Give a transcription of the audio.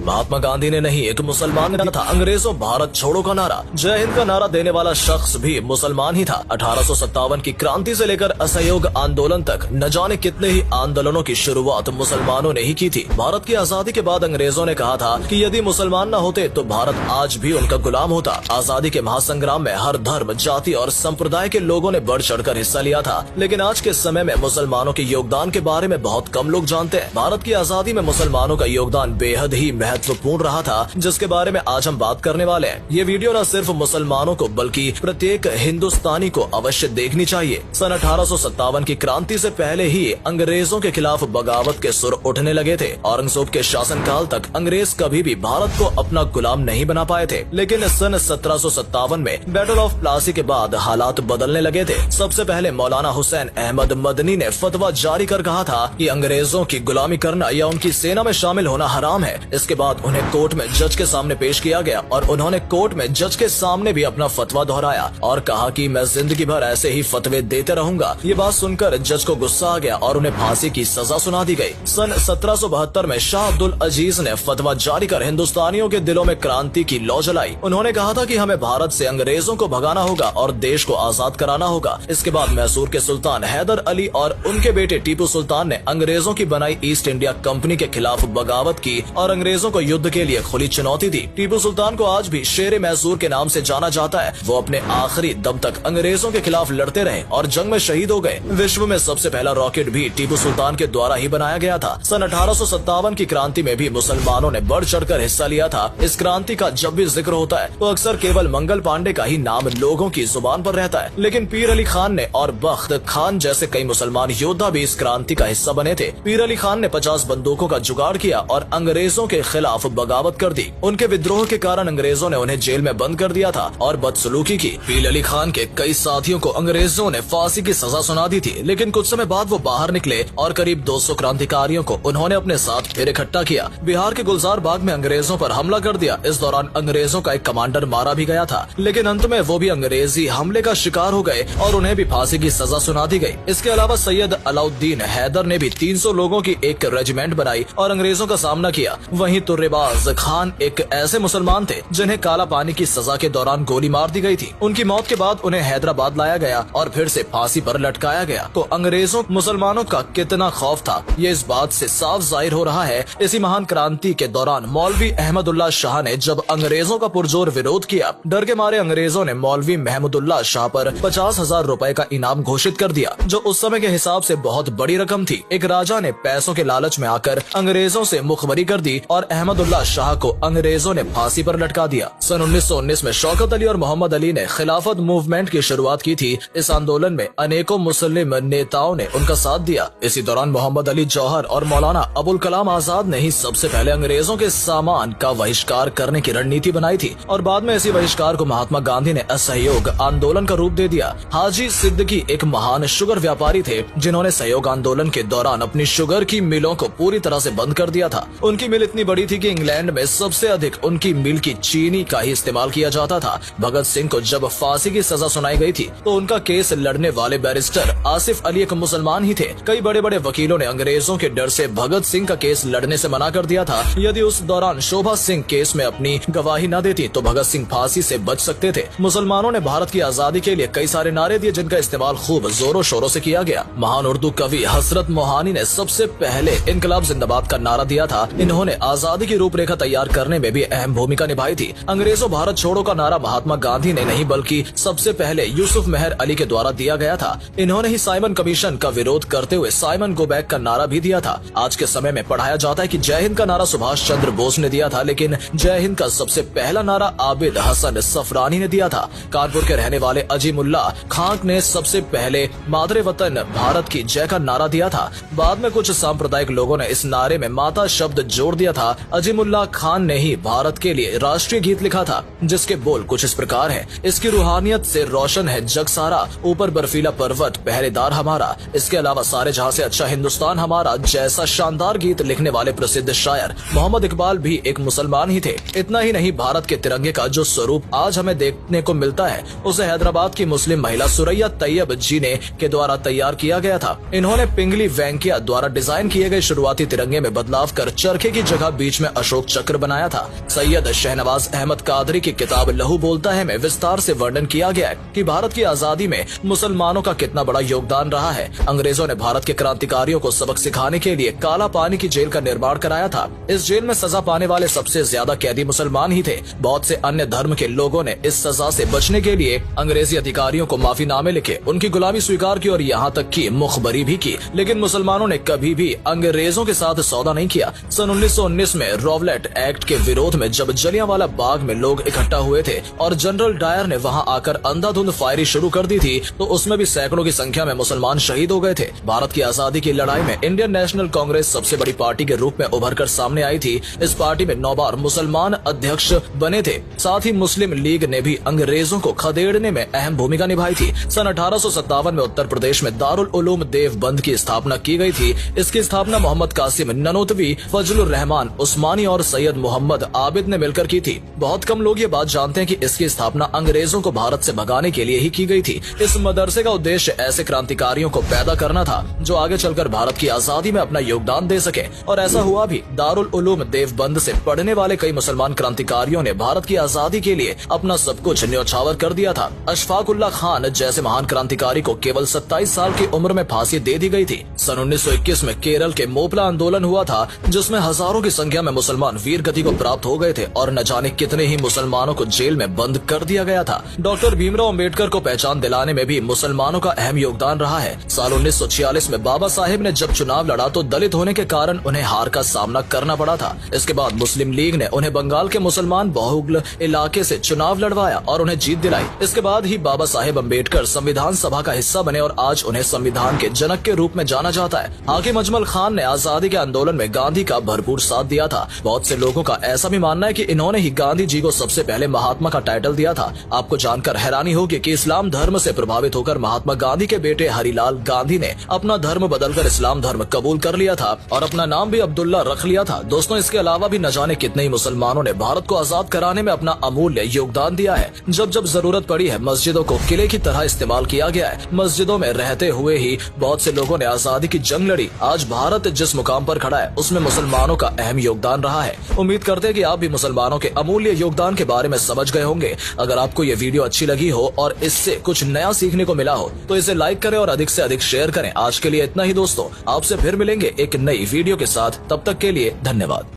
महात्मा गांधी ने नहीं, एक मुसलमान ने था अंग्रेजों भारत छोड़ो का नारा। जय हिंद का नारा देने वाला शख्स भी मुसलमान ही था। 1857 की क्रांति से लेकर असहयोग आंदोलन तक न जाने कितने ही आंदोलनों की शुरुआत मुसलमानों ने ही की थी। भारत की आजादी के बाद अंग्रेजों ने कहा था कि यदि मुसलमान न होते तो भारत आज भी उनका गुलाम होता। आजादी के महासंग्राम में हर धर्म, जाति और संप्रदाय के लोगों ने बढ़ चढ़कर हिस्सा लिया था, लेकिन आज के समय में मुसलमानों के योगदान के बारे में बहुत कम लोग जानते हैं। भारत की आजादी में मुसलमानों का योगदान बेहद ही महत्वपूर्ण रहा था, जिसके बारे में आज हम बात करने वाले हैं। ये वीडियो न सिर्फ मुसलमानों को बल्कि प्रत्येक हिंदुस्तानी को अवश्य देखनी चाहिए। सन 1857 की क्रांति से पहले ही अंग्रेजों के खिलाफ बगावत के सुर उठने लगे थे। औरंगजेब के शासनकाल तक अंग्रेज कभी भी भारत को अपना गुलाम नहीं बना पाए थे, लेकिन सन 1757 में बैटल ऑफ प्लासी के बाद हालात बदलने लगे थे। सबसे पहले मौलाना हुसैन अहमद मदनी ने फतवा जारी कर कहा था कि अंग्रेजों की गुलामी करना या उनकी सेना में शामिल होना हराम है। इसके बाद उन्हें कोर्ट में जज के सामने पेश किया गया और उन्होंने कोर्ट में जज के सामने भी अपना फतवा दोहराया और कहा कि मैं जिंदगी भर ऐसे ही फतवे देते रहूंगा। ये बात सुनकर जज को गुस्सा आ गया और उन्हें फांसी की सजा सुना दी गई। सन 1772 में शाह अब्दुल अजीज ने फतवा जारी कर हिंदुस्तानियों के दिलों में क्रांति की लौ जलाई। उन्होंने कहा था कि हमें भारत से अंग्रेजों को भगाना होगा और देश को आजाद कराना होगा। इसके बाद मैसूर के सुल्तान हैदर अली और उनके बेटे टीपू सुल्तान ने अंग्रेजों की बनाई ईस्ट इंडिया कंपनी के खिलाफ बगावत की और अंग्रेजों को युद्ध के लिए खुली चुनौती दी। टीपू सुल्तान को आज भी शेरे मैसूर के नाम से जाना जाता है। वो अपने आखिरी दम तक अंग्रेजों के खिलाफ लड़ते रहे और जंग में शहीद हो गए। विश्व में सबसे पहला रॉकेट भी टीपू सुल्तान के द्वारा ही बनाया गया था। सन 1857 की क्रांति में भी मुसलमानों ने बढ़ चढ़कर हिस्सा लिया था। इस क्रांति का जब भी जिक्र होता है तो अक्सर केवल मंगल पांडे का ही नाम लोगों की जुबान पर रहता है, लेकिन पीर अली खान ने और बख्त खान जैसे कई मुसलमान योद्धा भी इस क्रांति का हिस्सा बने थे। पीर अली खान ने 50 बंदूकों का जुगाड़ किया और अंग्रेजों के खिलाफ बगावत कर दी। उनके विद्रोह के कारण अंग्रेजों ने उन्हें जेल में बंद कर दिया था और बदसलूकी की। पीर अली खान के कई साथियों को अंग्रेजों ने फांसी की सजा सुना दी थी, लेकिन कुछ समय बाद वो बाहर निकले और करीब 200 क्रांतिकारियों को उन्होंने अपने साथ फिर इकट्ठा किया। बिहार के गुलजार बाग में अंग्रेजों पर हमला कर दिया। इस दौरान अंग्रेजों का एक कमांडर मारा भी गया था, लेकिन अंत में वो भी अंग्रेजी हमले का शिकार हो गए और उन्हें भी फांसी की सजा सुना दी गई। इसके अलावा सैयद अलाउद्दीन हैदर ने भी 300 लोगों की एक रेजिमेंट बनाई और अंग्रेजों का सामना किया। वहीं तुर्रेबाज खान एक ऐसे मुसलमान थे जिन्हें काला पानी की सजा के दौरान गोली मार दी गई थी। उनकी मौत के बाद उन्हें हैदराबाद लाया गया और फिर से फांसी पर लटकाया गया। तो अंग्रेजों मुसलमानों का कितना खौफ था, ये इस बात से साफ जाहिर हो रहा है। इसी महान क्रांति के दौरान मौलवी अहमदुल्ला शाह ने जब अंग्रेजों का पुरजोर विरोध किया, डर के मारे अंग्रेजों ने मौलवी महमूदुल्लाह शाह पर 50,000 रुपए का इनाम घोषित कर दिया, जो उस समय के हिसाब से बहुत बड़ी रकम थी। एक राजा ने पैसों के लालच में आकर अंग्रेजों से मुखबरी कर दी और अहमदुल्लाह शाह को अंग्रेजों ने फांसी पर लटका दिया। सन 1919 में शौकत अली और मोहम्मद अली ने खिलाफत मूवमेंट की शुरुआत की थी। इस आंदोलन में अनेकों मुस्लिम नेताओं ने उनका साथ दिया। इसी दौरान मोहम्मद अली जौहर और मौलाना अबुल कलाम आजाद ने ही सबसे पहले अंग्रेजों के सामान का बहिष्कार करने की रणनीति बनाई थी और बाद में इसी बहिष्कार को महात्मा गांधी ने असहयोग आंदोलन का रूप दे दिया। हाजी सिद्दीकी एक महान शुगर व्यापारी थे जिन्होंने सहयोग आंदोलन के दौरान अपनी शुगर की मिलों को पूरी तरह से बंद कर दिया था। उनकी मिल इतनी बड़ी थी कि इंग्लैंड में सबसे अधिक उनकी मिल की चीनी का ही इस्तेमाल किया जाता था। भगत सिंह को जब फांसी की सजा सुनाई गई थी तो उनका केस लड़ने वाले बैरिस्टर आसिफ अली एक मुसलमान ही थे। कई बड़े बड़े वकीलों ने अंग्रेजों के डर से भगत सिंह का केस लड़ने से मना कर दिया था। यदि उस दौरान शोभा सिंह केस में अपनी गवाही न देती तो भगत सिंह फांसी से बच सकते थे। मुसलमानों ने भारत की आजादी के लिए कई सारे नारे दिए जिनका इस्तेमाल खूब जोरों शोरों से किया गया। महान उर्दू कवि हजरत मोहानी ने सबसे पहले इनकलाब जिंदाबाद का नारा दिया था। इन्होंने आजादी की रूपरेखा तैयार करने में भी अहम भूमिका निभाई थी। अंग्रेजों भारत छोड़ो का नारा महात्मा गांधी ने नहीं बल्कि सबसे पहले यूसुफ मेहर अली के द्वारा दिया गया था। इन्होंने ही साइमन कमीशन का विरोध करते हुए साइमन गो बैक का नारा भी दिया था। आज के समय में पढ़ाया जाता है कि जय हिंद का नारा सुभाष चंद्र बोस ने दिया था, लेकिन जय हिंद का सबसे पहला नारा आबिद हसन सफरानी ने दिया था। कानपुर के रहने वाले अजीमुल्ला खान ने सबसे पहले मादरे वतन भारत की जय का नारा दिया था। बाद में कुछ सांप्रदायिक लोगों ने इस नारे में माता शब्द जोड़ दिया था। अजीमुल्ला खान ने ही भारत के लिए राष्ट्रीय गीत लिखा था जिसके बोल कुछ इस प्रकार है। इसकी रूहानियत से रोशन है जग सारा, ऊपर बर्फीला पर्वत पहरेदार हमारा। इसके अलावा सारे जहां से अच्छा हिंदुस्तान हमारा जैसा शानदार गीत लिखने वाले प्रसिद्ध शायर मोहम्मद इकबाल भी एक मुसलमान ही थे। इतना ही नहीं, भारत के तिरंगे का जो स्वरूप आज हमें देखने को मिलता है उसे हैदराबाद की मुस्लिम महिला सुरैया तैयब जी ने के द्वारा तैयार किया गया था। इन्होंने पिंगली वेंकैया द्वारा डिजाइन किए गए शुरुआती तिरंगे में बदलाव कर चरखे की जगह बीच बीच में अशोक चक्र बनाया था। सैयद शहनवाज अहमद कादरी की किताब लहू बोलता है में विस्तार से वर्णन किया गया है कि भारत की आजादी में मुसलमानों का कितना बड़ा योगदान रहा है। अंग्रेजों ने भारत के क्रांतिकारियों को सबक सिखाने के लिए काला पानी की जेल का निर्माण कराया था। इस जेल में सजा पाने वाले सबसे ज्यादा कैदी मुसलमान ही थे। बहुत से अन्य धर्म के लोगों ने इस सजा से बचने के लिए अंग्रेजी अधिकारियों को माफीनामे लिखे, उनकी गुलामी स्वीकार की और यहाँ तक की मुखबरी भी की, लेकिन मुसलमानों ने कभी भी अंग्रेजों के साथ सौदा नहीं किया। सन 1919 में रॉवलेट एक्ट के विरोध में जब जलियांवाला बाग में लोग इकट्ठा हुए थे और जनरल डायर ने वहां आकर अंधाधुंध फायरिंग शुरू कर दी थी, तो उसमें भी सैकड़ों की संख्या में मुसलमान शहीद हो गए थे। भारत की आजादी की लड़ाई में इंडियन नेशनल कांग्रेस सबसे बड़ी पार्टी के रूप में उभर कर सामने आई थी। इस पार्टी में 9 बार मुसलमान अध्यक्ष बने थे। साथ ही मुस्लिम लीग ने भी अंग्रेजों को खदेड़ने में अहम भूमिका निभाई थी। सन 1857 में उत्तर प्रदेश में दारुल उलूम देवबंद की स्थापना की गई थी। इसकी स्थापना मोहम्मद कासिम ननोतवी, फजलुर रहमान उस्मानी और सैयद मोहम्मद आबिद ने मिलकर की थी। बहुत कम लोग ये बात जानते हैं कि इसकी स्थापना अंग्रेजों को भारत से भगाने के लिए ही की गई थी। इस मदरसे का उद्देश्य ऐसे क्रांतिकारियों को पैदा करना था जो आगे चलकर भारत की आजादी में अपना योगदान दे सके, और ऐसा हुआ भी। दारुल उलूम देवबंद से पढ़ने वाले कई मुसलमान क्रांतिकारियों ने भारत की आजादी के लिए अपना सब कुछ न्यौछावर कर दिया था। अशफाक उल्लाह खान जैसे महान क्रांतिकारी को केवल 27 साल की उम्र में फांसी दे दी गई थी। सन 1921 में केरल के मोपला आंदोलन हुआ था, जिसमें हजारों की संख्या में मुसलमान वीर गति को प्राप्त हो गए थे और न जाने कितने ही मुसलमानों को जेल में बंद कर दिया गया था। डॉक्टर भीमराव अम्बेडकर को पहचान दिलाने में भी मुसलमानों का अहम योगदान रहा है। साल 1946 में बाबा साहेब ने जब चुनाव लड़ा तो दलित होने के कारण उन्हें हार का सामना करना पड़ा था। इसके बाद मुस्लिम लीग ने उन्हें बंगाल के मुसलमान बहुल इलाके से चुनाव लड़वाया और उन्हें जीत दिलाई। इसके बाद ही बाबा साहेब अम्बेडकर संविधान सभा का हिस्सा बने और आज उन्हें संविधान के जनक के रूप में जाना जाता है। हाकिम अजमल खान ने आजादी के आंदोलन में गांधी का भरपूर साथ दिया था। बहुत से लोगों का ऐसा भी मानना है कि इन्होंने ही गांधी जी को सबसे पहले महात्मा का टाइटल दिया था। आपको जानकर हैरानी होगी कि इस्लाम धर्म से प्रभावित होकर महात्मा गांधी के बेटे हरिलाल गांधी ने अपना धर्म बदलकर इस्लाम धर्म कबूल कर लिया था और अपना नाम भी अब्दुल्ला रख लिया था। दोस्तों, इसके अलावा भी न जाने कितने ही मुसलमानों ने भारत को आजाद कराने में अपना अमूल्य योगदान दिया है। जब जब जरूरत पड़ी है, मस्जिदों को किले की तरह इस्तेमाल किया गया है। मस्जिदों में रहते हुए ही बहुत से लोगों ने आजादी की जंग लड़ी। आज भारत जिस मुकाम पर खड़ा है, उसमें मुसलमानों का अहम योगदान रहा है। उम्मीद करते हैं कि आप भी मुसलमानों के अमूल्य योगदान के बारे में समझ गए होंगे। अगर आपको ये वीडियो अच्छी लगी हो और इससे कुछ नया सीखने को मिला हो तो इसे लाइक करें और अधिक से अधिक शेयर करें। आज के लिए इतना ही दोस्तों, आपसे फिर मिलेंगे एक नई वीडियो के साथ। तब तक के लिए धन्यवाद।